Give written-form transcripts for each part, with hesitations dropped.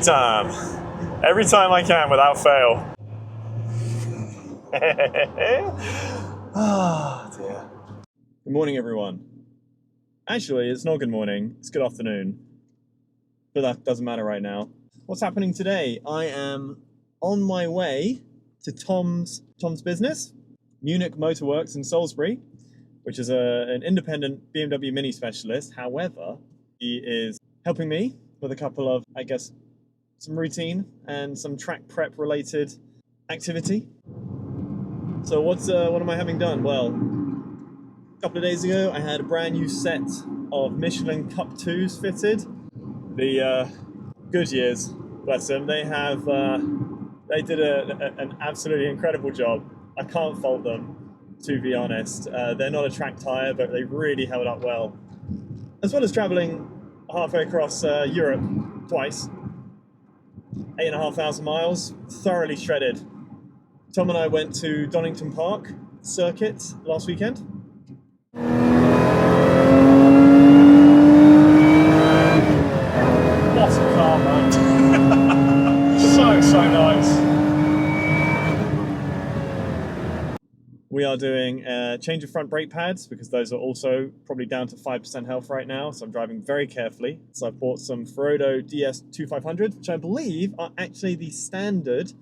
Every time I can without fail. Ah, dear. Good morning, everyone. Actually, it's not good morning, it's good afternoon. But that doesn't matter right now. What's happening today? I am on my way to Tom's business, Munich Motorworks in Salisbury, which is an independent BMW Mini specialist. However, he is helping me with a couple of, I guess, some routine and some track prep related activity. So what am I having done? Well, a couple of days ago I had a brand new set of Michelin Cup 2s fitted. The Goodyears, bless them, they did an absolutely incredible job. I can't fault them, to be honest. They're not a track tyre, but they really held up well. As well as travelling halfway across Europe twice, 8,500 miles, thoroughly shredded. Tom and I went to Donington Park circuit last weekend. What a car, man. So nice. We are doing a change of front brake pads because those are also probably down to 5% health right now, so I'm driving very carefully. So I've bought some Ferodo DS2500, which I believe are actually the standard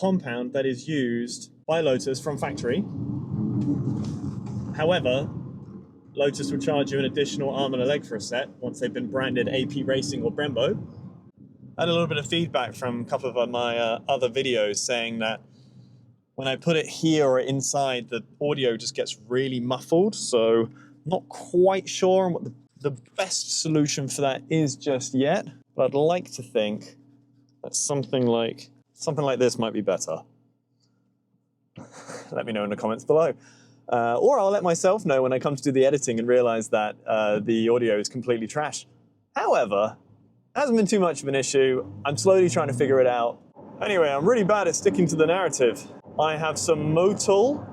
compound that is used by Lotus from factory. However, Lotus will charge you an additional arm and a leg for a set once they've been branded AP Racing or Brembo. I had a little bit of feedback from a couple of my other videos saying that when I put it here or inside, the audio just gets really muffled, so not quite sure on what the best solution for that is just yet, but I'd like to think that something like this might be better. Let me know in the comments below. Or I'll let myself know when I come to do the editing and realize that the audio is completely trash. However, it hasn't been too much of an issue. I'm slowly trying to figure it out. Anyway, I'm really bad at sticking to the narrative. I have some Motul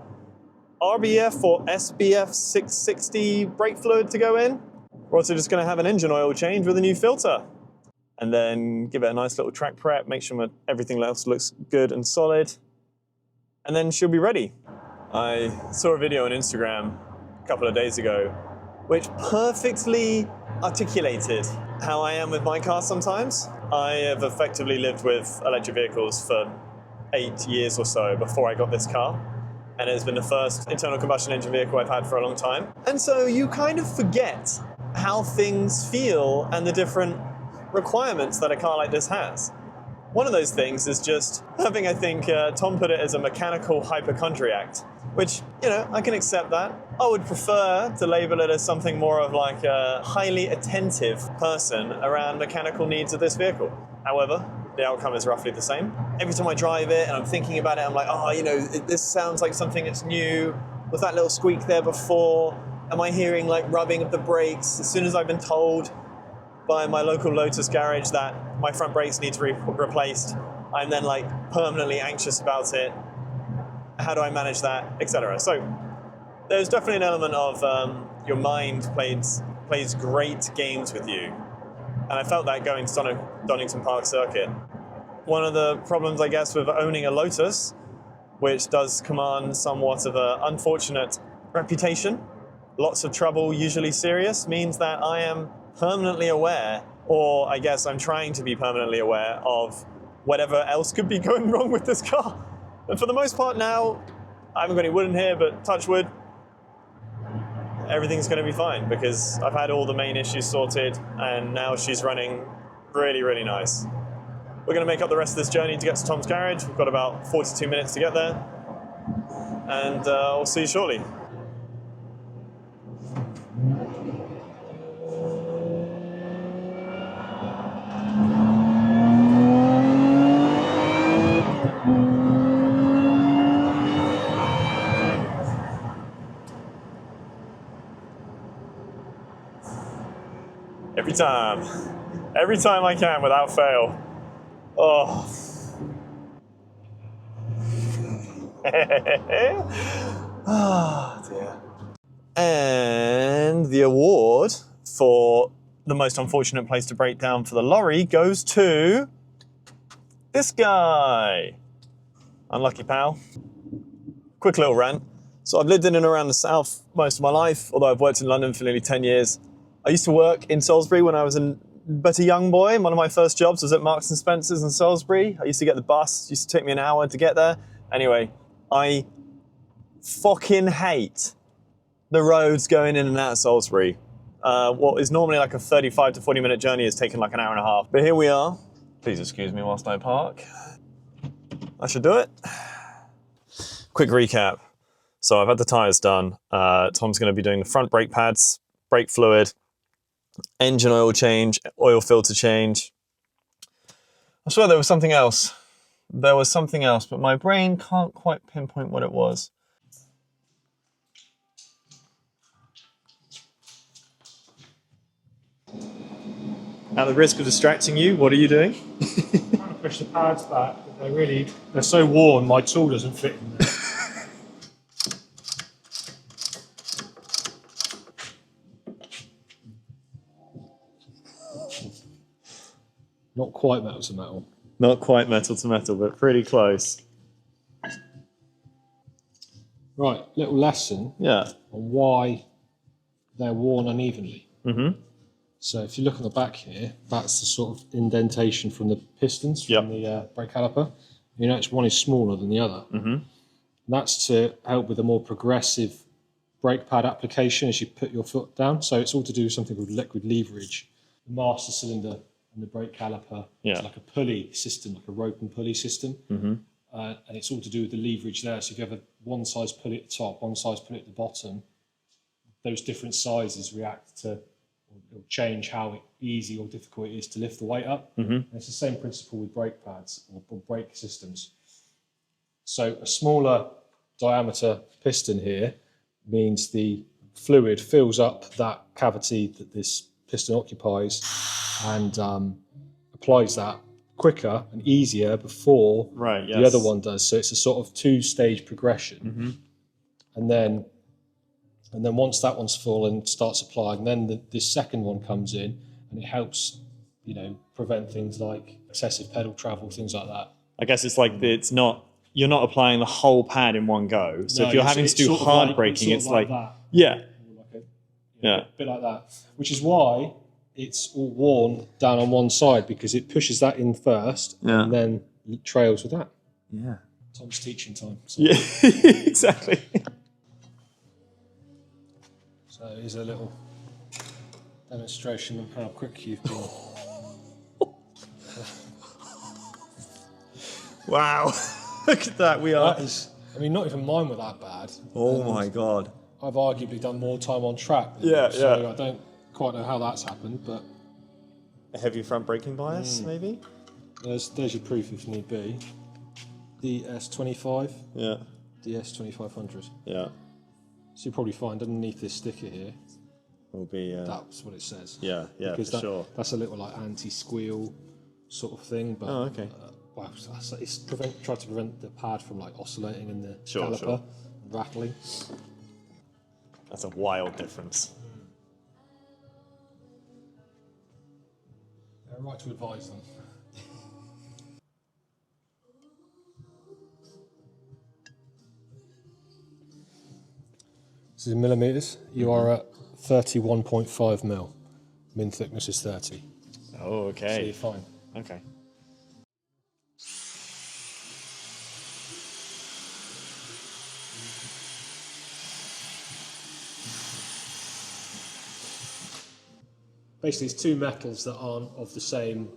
RBF or SBF 660 brake fluid to go in. We're also just going to have an engine oil change with a new filter. And then give it a nice little track prep, make sure everything else looks good and solid. And then she'll be ready. I saw a video on Instagram a couple of days ago, which perfectly articulated how I am with my car sometimes. I have effectively lived with electric vehicles for 8 years or so before I got this car. And it's been the first internal combustion engine vehicle I've had for a long time. And so you kind of forget how things feel and the different requirements that a car like this has. One of those things is just having, I think, Tom put it as a mechanical hypochondriac, which, you know, I can accept that. I would prefer to label it as something more of like a highly attentive person around mechanical needs of this vehicle. However, the outcome is roughly the same. Every time I drive it and I'm thinking about it, I'm like, oh, you know, this sounds like something that's new. Was that little squeak there before? Am I hearing like rubbing of the brakes? As soon as I've been told by my local Lotus garage that my front brakes need to be replaced, I'm then like permanently anxious about it. How do I manage that, etc. So there's definitely an element of your mind plays great games with you. And I felt that going to Donington Park circuit. One of the problems, I guess, with owning a Lotus, which does command somewhat of an unfortunate reputation, lots of trouble, usually serious, means that I am permanently aware, or I guess I'm trying to be permanently aware of whatever else could be going wrong with this car. And for the most part now, I haven't got any wood in here, but touch wood, everything's going to be fine because I've had all the main issues sorted and now she's running really, really nice. We're going to make up the rest of this journey to get to Tom's garage. We've got about 42 minutes to get there, and we'll see you shortly. Every time I can without fail. Oh. Oh dear. And the award for the most unfortunate place to break down for the lorry goes to This guy. Unlucky pal. Quick little rant. So I've lived in and around the south most of my life, although I've worked in London for nearly 10 years. I used to work in Salisbury when I was but a young boy. One of my first jobs was at Marks and Spencer's in Salisbury. I used to get the bus. It used to take me an hour to get there. Anyway, I fucking hate the roads going in and out of Salisbury. What is normally like a 35 to 40 minute journey is taking like an hour and a half. But here we are. Please excuse me whilst I park. I should do it. Quick recap. So I've had the tyres done. Tom's going to be doing the front brake pads, brake fluid, engine oil change, oil filter change. I swear there was something else. There was something else, but my brain can't quite pinpoint what it was. At the risk of distracting you, what are you doing? I'm trying to push the pads back, but they're so worn, my tool doesn't fit in there. Not quite metal to metal. Not quite metal to metal, but pretty close. Right, little lesson Yeah. on why they're worn unevenly. Mm-hmm. So if you look on the back here, that's the sort of indentation from the pistons from the brake caliper. You notice one is smaller than the other. Mm-hmm. And that's to help with a more progressive brake pad application as you put your foot down. So it's all to do with something called liquid leverage. The master cylinder and the brake caliper is like a pulley system, like a rope and pulley system. Mm-hmm. And it's all to do with the leverage there. So if you have a one size pulley at the top, one size pulley at the bottom, those different sizes react to or change how easy or difficult it is to lift the weight up. Mm-hmm. And it's the same principle with brake pads or brake systems. So a smaller diameter piston here means the fluid fills up that cavity that this piston occupies and applies that quicker and easier before the other one does. So it's a sort of two-stage progression. Mm-hmm. And then once that one's full and starts applying, then this second one comes in and it helps, prevent things like excessive pedal travel, things like that. I guess it's like you're not applying the whole pad in one go. So if you're having to do hard braking, it's like that. Yeah. A bit like that. Which is why it's all worn down on one side, because it pushes that in first and then trails with that. Yeah. Tom's teaching time. So. Yeah, exactly. So here's a little demonstration of how quick you've been. Wow. Look at that. We are. That is, not even mine were that bad. Oh my God. I've arguably done more time on track. So I don't quite know how that's happened, but. A heavy front braking bias, maybe? There's your proof if need be. DS25. Yeah. DS2500. Yeah. So you'll probably find underneath this sticker here will be. That's what it says. Yeah, because for sure. That's a little like anti-squeal sort of thing. But, okay. It's tried to prevent the pad from like oscillating in the caliper, Sure. and rattling. That's a wild difference. They're right to advise them. This is in millimetres. You are at 31.5 mil. Min thickness is 30. Oh, okay. So you're fine. Okay. Basically, it's two metals that aren't of the same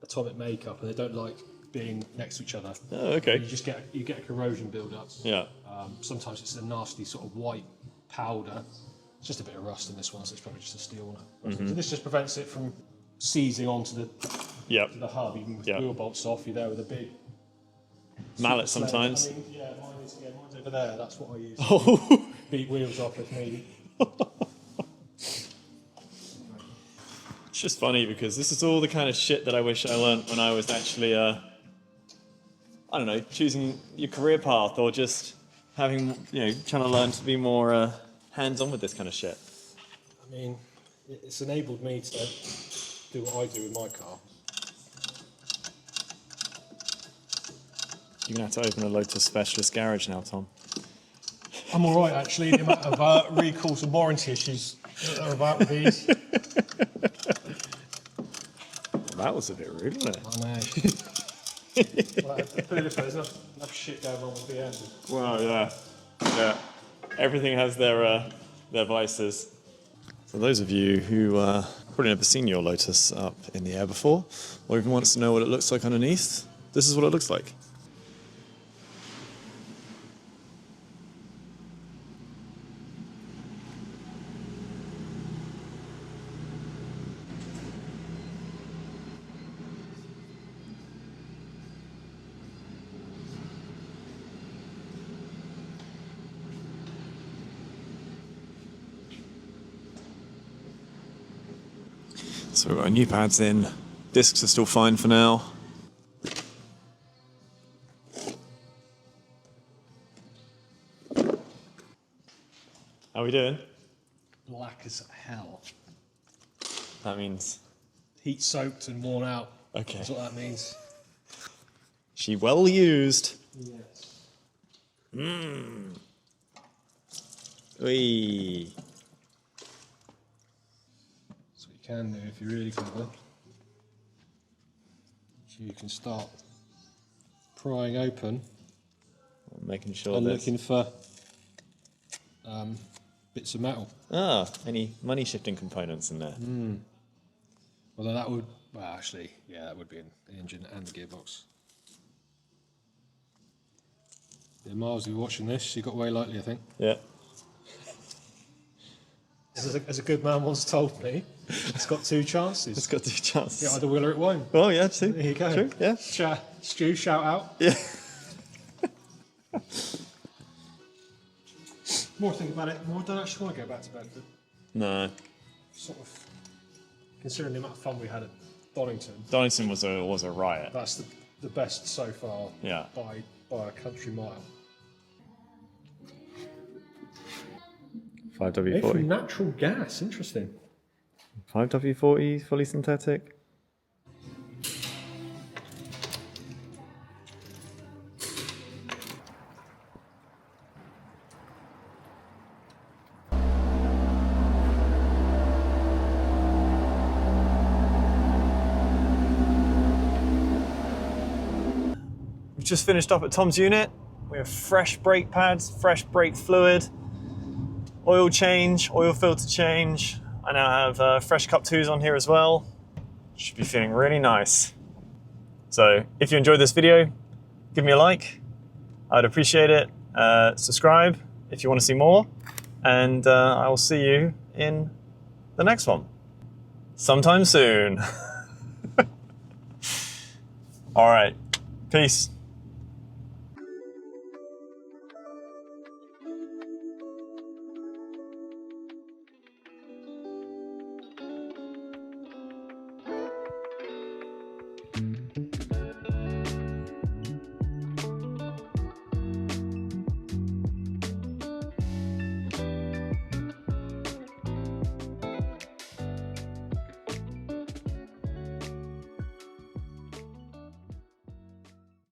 atomic makeup, and they don't like being next to each other. Oh, okay. You get a corrosion build-up. Yeah. Sometimes it's a nasty sort of white powder. It's just a bit of rust in this one, so it's probably just a steel one. So this just prevents it from seizing onto the hub. Even with wheel bolts off, you're there with a big mallet sometimes. Mine's over there. That's what I use. Oh. Beat wheels off if needed. It's just funny because this is all the kind of shit that I wish I learnt when I was actually, choosing your career path or just having, trying to learn to be more hands-on with this kind of shit. It's enabled me to do what I do with my car. You're going to have to open a Lotus specialist garage now, Tom. I'm all right, actually. The amount of recalls and warranty issues that are about with these. That was a bit rude, wasn't it? I know. Well, there's enough shit going on with the end. Well, yeah. Yeah. Everything has their vices. So those of you who probably never seen your Lotus up in the air before, or even wants to know what it looks like underneath, this is what it looks like. So we've got our new pads in. Discs are still fine for now. How are we doing? Black as hell. That means... Heat soaked and worn out. Okay. That's what that means. She well used. Yes. Mmm. Wee. So you can do if you're really clever. So you can start prying open Making sure and there's... looking for bits of metal. Ah, any money shifting components in there? Although that would, well, actually, yeah, that would be in the engine and the gearbox. Yeah, Miles, if you're watching this, you got away lightly, I think. Yeah. As a good man once told me, it's got two chances. It's got two chances. Yeah, either will or it won't. Oh, yeah, true. There you go. True, yeah. Stu, shout out. Yeah. More think about it, more don't actually want to go back to Bedford. No. Sort of, considering the amount of fun we had at Donington, Donington was a riot. that's the best so far. Yeah. By a country mile. 5W40. Natural gas, interesting. 5W40, fully synthetic. We've just finished up at Tom's unit. We have fresh brake pads, fresh brake fluid, oil change, oil filter change. I now have fresh cup 2s on here as well. Should be feeling really nice. So if you enjoyed this video, give me a like. I'd appreciate it. Subscribe if you want to see more. And I will see you in the next one. Sometime soon. All right, peace.